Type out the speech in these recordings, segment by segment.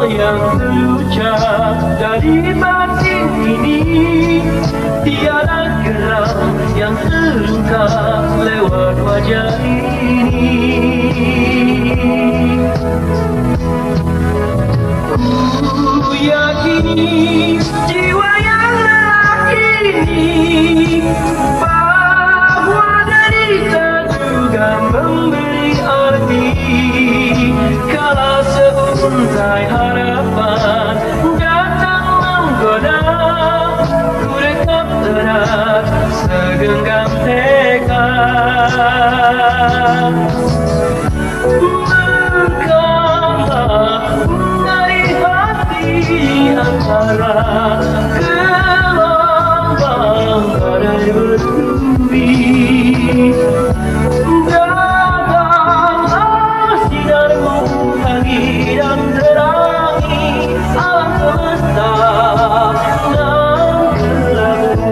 yang terucap dari batin ini, tiada geram yang terungkap lewat wajah ini. Ku yakini jiwa yang lelaki ini bahwa derita juga memberi arti. Kala seuntai harapan datang menggoda, ku rekap erat segenggam tekad. Engkaulah dari hati antara gelombang badai bertubi. Datanglah sinarmu pagi dan terangi alam semesta nan kelabu.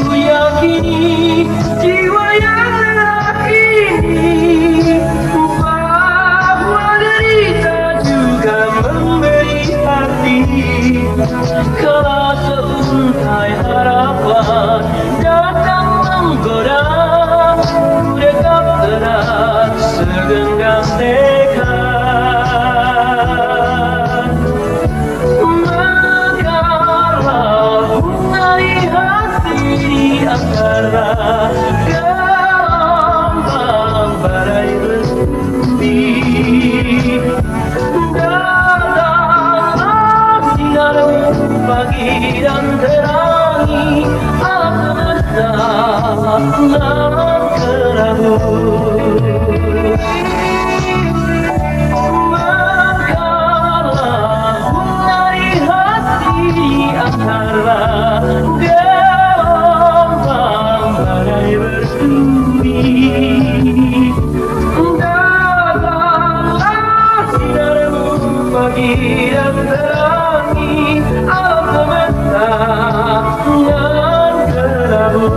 Ku yakini jiwa yang lelaki ini bahwa derita juga memberi arti. Kala seuntai harapan datang menggoda, ku rekap erat segenggam tekad. Mekarlah dari hati di antara gelombang badai bertubi. Datanglah sinarmu pagi dan terangi alam semesta nan kelabu. Mekarlah dari hati di antara gelombang badai bertubi. Datanglah sinarmu pagi dan terangi alam semesta nan kelabu.